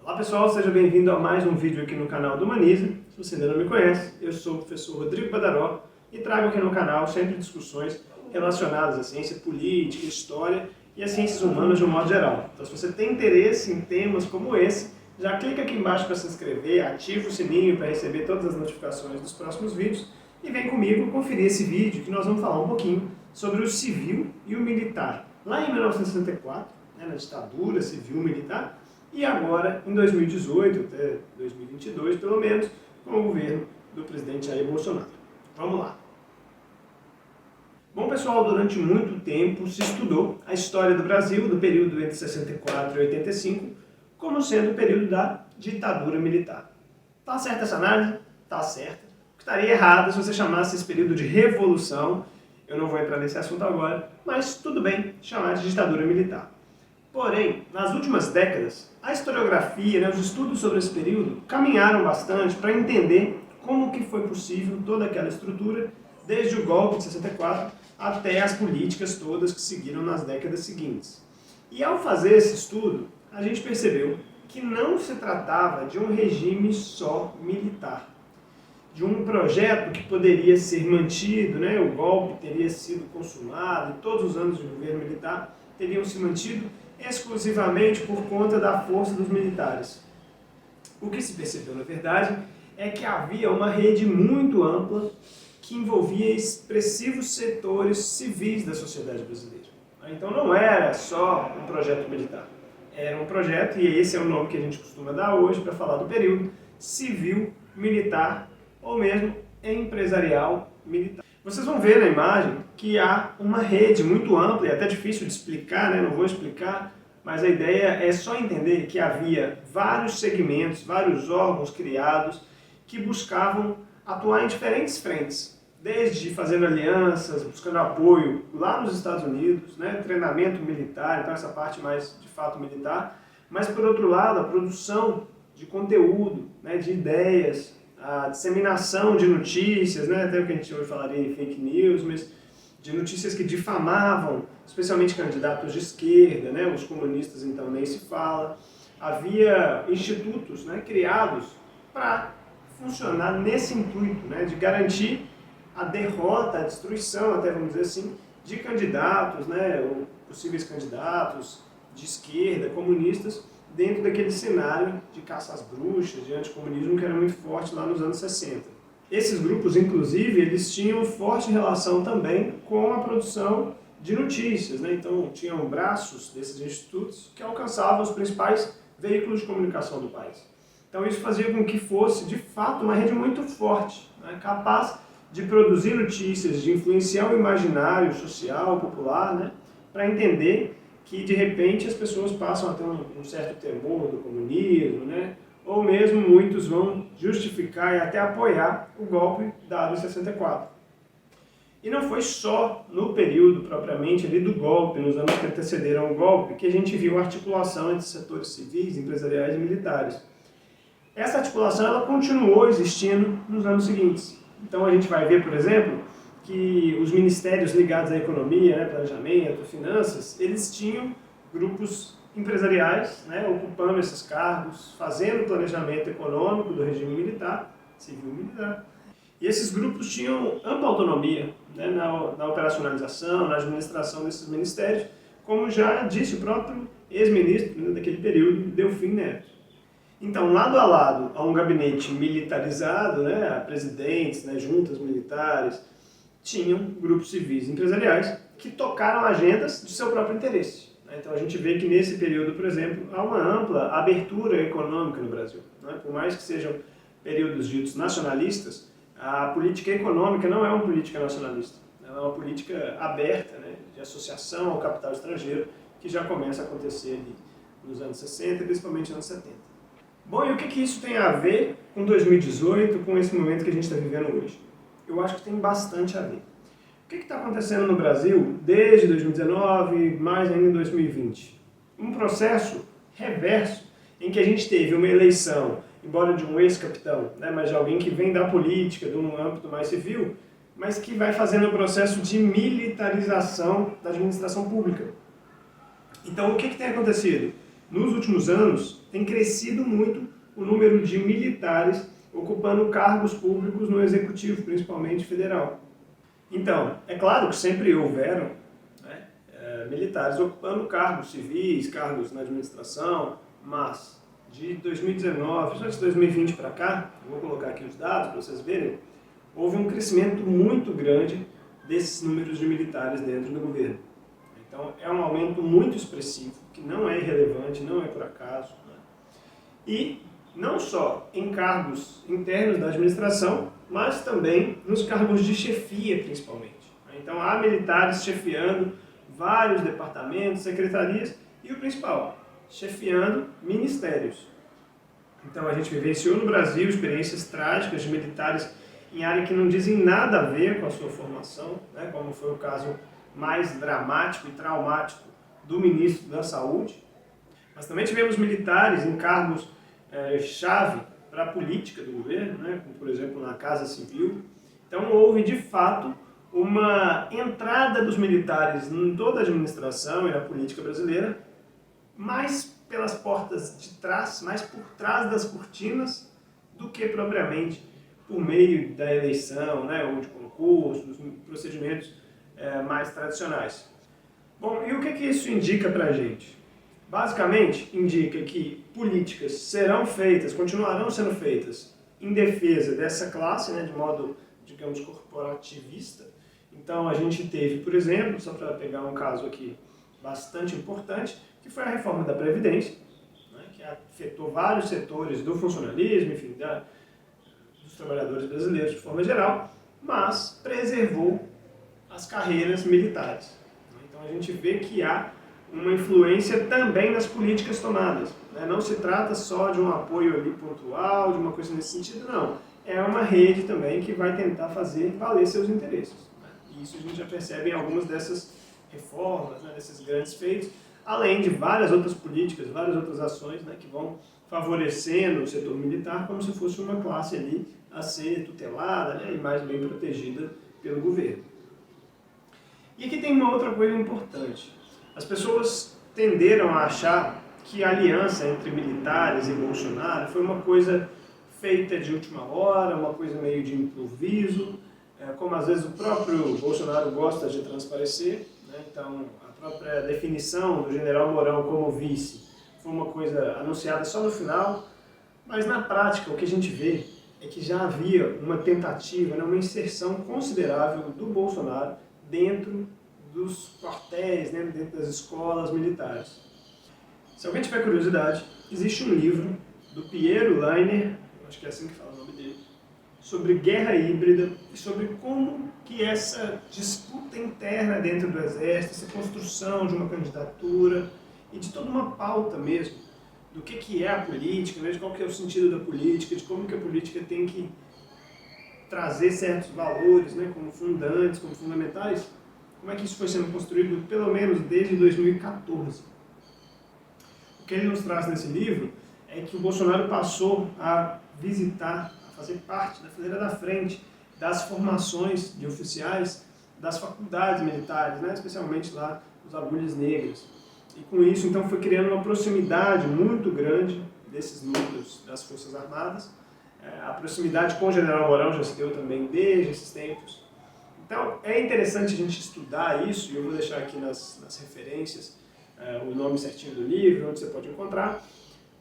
Olá pessoal, seja bem-vindo a mais um vídeo aqui no canal do Humaniza. Se você ainda não me conhece, eu sou o professor Rodrigo Badaró e trago aqui no canal sempre discussões relacionadas à ciência política, história e às ciências humanas de um modo geral. Então se você tem interesse em temas como esse, já clica aqui embaixo para se inscrever, ativa o sininho para receber todas as notificações dos próximos vídeos e vem comigo conferir esse vídeo que nós vamos falar um pouquinho sobre o civil e o militar. Lá em 1964, na ditadura civil-militar, e agora, em 2018, até 2022, pelo menos, com o governo do presidente Jair Bolsonaro. Vamos lá. Bom, pessoal, durante muito tempo se estudou a história do Brasil, do período entre 64 e 85, como sendo o período da ditadura militar. Tá certa essa análise? Tá certa. O que estaria errado se você chamasse esse período de revolução. Eu não vou entrar nesse assunto agora, mas tudo bem chamar de ditadura militar. Porém, nas últimas décadas, a historiografia, os estudos sobre esse período caminharam bastante para entender como que foi possível toda aquela estrutura, desde o golpe de 64 até as políticas todas que seguiram nas décadas seguintes. E ao fazer esse estudo, a gente percebeu que não se tratava de um regime só militar, de um projeto que poderia ser mantido, o golpe teria sido consumado e todos os anos de governo militar teriam se mantido exclusivamente por conta da força dos militares. O que se percebeu, na verdade, é que havia uma rede muito ampla que envolvia expressivos setores civis da sociedade brasileira. Então não era só um projeto militar, era um projeto, e esse é o nome que a gente costuma dar hoje para falar do período, civil-militar ou mesmo empresarial militar. Vocês vão ver na imagem que há uma rede muito ampla, e até difícil de explicar, não vou explicar, mas a ideia é só entender que havia vários segmentos, vários órgãos criados que buscavam atuar em diferentes frentes, desde fazendo alianças, buscando apoio lá nos Estados Unidos, treinamento militar, então essa parte mais de fato militar, mas por outro lado a produção de conteúdo, de ideias, a disseminação de notícias, até o que a gente hoje falaria em fake news, mas de notícias que difamavam, especialmente candidatos de esquerda, os comunistas então nem se fala. Havia institutos criados para funcionar nesse intuito, de garantir a derrota, a destruição, até vamos dizer assim, de candidatos, ou possíveis candidatos de esquerda, comunistas, dentro daquele cenário de caça às bruxas, de anticomunismo que era muito forte lá nos anos 60. Esses grupos, inclusive, eles tinham forte relação também com a produção de notícias, então tinham braços desses institutos que alcançavam os principais veículos de comunicação do país. Então isso fazia com que fosse, de fato, uma rede muito forte, capaz de produzir notícias, de influenciar o imaginário social, popular, para entender que de repente as pessoas passam a ter um certo temor do comunismo, ou mesmo muitos vão justificar e até apoiar o golpe dado em 64. E não foi só no período propriamente ali do golpe, nos anos que antecederam o golpe, que a gente viu a articulação entre setores civis, empresariais e militares. Essa articulação ela continuou existindo nos anos seguintes. Então a gente vai ver, por exemplo, que os ministérios ligados à economia, planejamento, finanças, eles tinham grupos empresariais, ocupando esses cargos, fazendo planejamento econômico do regime militar, civil-militar. E esses grupos tinham ampla autonomia na operacionalização, na administração desses ministérios, como já disse o próprio ex-ministro daquele período, Delfim Neto. Então, lado a lado a um gabinete militarizado, a presidentes, juntas militares, tinham grupos civis e empresariais que tocaram agendas de seu próprio interesse. Então a gente vê que nesse período, por exemplo, há uma ampla abertura econômica no Brasil. Por mais que sejam períodos ditos nacionalistas, a política econômica não é uma política nacionalista. Ela é uma política aberta, de associação ao capital estrangeiro, que já começa a acontecer ali nos anos 60 e principalmente nos anos 70. Bom, e o que isso tem a ver com 2018, com esse momento que a gente está vivendo hoje? Eu acho que tem bastante a ver. O que está acontecendo no Brasil desde 2019, mais ainda em 2020? Um processo reverso em que a gente teve uma eleição, embora de um ex-capitão, mas de alguém que vem da política, de um âmbito mais civil, mas que vai fazendo um processo de militarização da administração pública. Então, o que tem acontecido? nos últimos anos tem crescido muito o número de militares ocupando cargos públicos no executivo, principalmente federal. Então, é claro que sempre houveram, né, militares ocupando cargos civis, cargos na administração, mas de 2019, só de 2020 para cá, vou colocar aqui os dados para vocês verem, houve um crescimento muito grande desses números de militares dentro do governo. Então, é um aumento muito expressivo, que não é irrelevante, não é por acaso, né? E não só em cargos internos da administração, mas também nos cargos de chefia, principalmente. Então, há militares chefiando vários departamentos, secretarias e o principal, chefiando ministérios. Então, a gente vivenciou no Brasil experiências trágicas de militares em área que não dizem nada a ver com a sua formação, né, como foi o caso mais dramático e traumático do ministro da Saúde. Mas também tivemos militares em cargos chave para a política do governo, né, como por exemplo na Casa Civil. Então houve de fato uma entrada dos militares em toda a administração e na política brasileira, mais pelas portas de trás, mais por trás das cortinas, do que propriamente por meio da eleição, né, ou de concursos, procedimentos mais tradicionais. Bom, e o que isso indica para a gente? Basicamente, indica que políticas serão feitas, continuarão sendo feitas em defesa dessa classe, né, de modo, digamos, corporativista. Então, a gente teve, por exemplo, só para pegar um caso aqui bastante importante, que foi a reforma da Previdência, né, que afetou vários setores do funcionalismo, enfim, dos trabalhadores brasileiros de forma geral, mas preservou as carreiras militares. Então, a gente vê que há uma influência também nas políticas tomadas. Não se trata só de um apoio ali pontual, de uma coisa nesse sentido, não. É uma rede também que vai tentar fazer valer seus interesses. E isso a gente já percebe em algumas dessas reformas, desses grandes feitos, além de várias outras políticas, várias outras ações que vão favorecendo o setor militar como se fosse uma classe ali a ser tutelada e mais bem protegida pelo governo. E aqui tem uma outra coisa importante. As pessoas tenderam a achar que a aliança entre militares e Bolsonaro foi uma coisa feita de última hora, uma coisa meio de improviso, como às vezes o próprio Bolsonaro gosta de transparecer, né? Então a própria definição do general Mourão como vice foi uma coisa anunciada só no final, mas na prática o que a gente vê é que já havia uma tentativa, uma inserção considerável do Bolsonaro dentro dos quartéis, dentro das escolas militares. Se alguém tiver curiosidade, existe um livro do Piero Leiner, acho que é assim que fala o nome dele, sobre guerra híbrida e sobre como que essa disputa interna dentro do Exército, essa construção de uma candidatura e de toda uma pauta mesmo, do que é a política, de qual que é o sentido da política, de como que a política tem que trazer certos valores como fundantes, como fundamentais, como é que isso foi sendo construído pelo menos desde 2014. O que ele nos traz nesse livro é que o Bolsonaro passou a visitar, a fazer parte da fileira da frente das formações de oficiais das faculdades militares, especialmente lá os agulhas negras. E com isso, então, foi criando uma proximidade muito grande desses núcleos das Forças Armadas. A proximidade com o general Mourão já se deu também desde esses tempos. Então, é interessante a gente estudar isso, e eu vou deixar aqui nas referências o nome certinho do livro, onde você pode encontrar,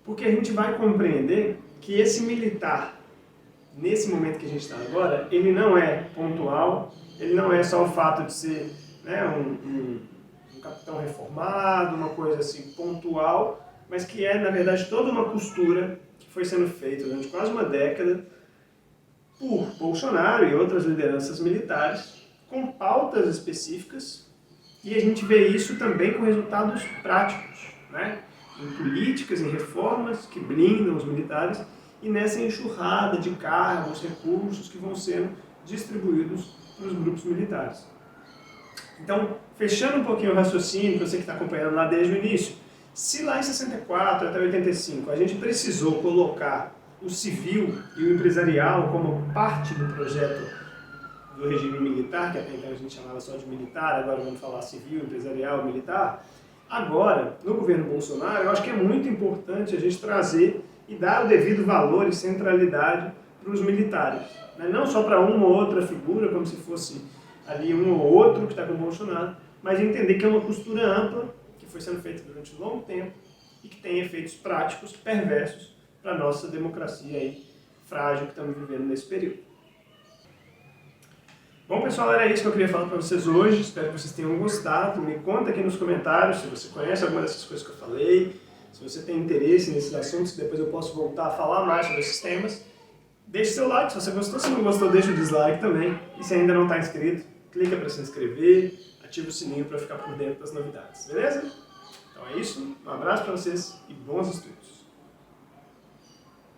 porque a gente vai compreender que esse militar, nesse momento que a gente está agora, ele não é pontual, ele não é só o fato de ser um capitão reformado, uma coisa assim pontual, mas que é, na verdade, toda uma costura que foi sendo feita durante quase uma década por Bolsonaro e outras lideranças militares, com pautas específicas, e a gente vê isso também com resultados práticos, em políticas, em reformas que blindam os militares, e nessa enxurrada de cargos, recursos que vão sendo distribuídos para os grupos militares. Então, fechando um pouquinho o raciocínio, para você que está acompanhando lá desde o início, se lá em 64 até 85 a gente precisou colocar o civil e o empresarial como parte do projeto do regime militar, que até então a gente chamava só de militar, agora vamos falar civil, empresarial, militar, Agora, no governo Bolsonaro, eu acho que é muito importante a gente trazer e dar o devido valor e centralidade para os militares. Né? Não só para uma ou outra figura, como se fosse ali um ou outro que está com o Bolsonaro, mas entender que é uma costura ampla, que foi sendo feita durante um longo tempo e que tem efeitos práticos perversos para a nossa democracia aí, frágil que estamos vivendo nesse período. Bom, pessoal, era isso que eu queria falar para vocês hoje. Espero que vocês tenham gostado. Me conta aqui nos comentários se você conhece alguma dessas coisas que eu falei, se você tem interesse nesses assuntos, depois eu posso voltar a falar mais sobre esses temas. Deixe seu like se você gostou, se não gostou, deixa o dislike também. E se ainda não está inscrito, clica para se inscrever, ativa o sininho para ficar por dentro das novidades, beleza? Então é isso, um abraço para vocês e bons estudos!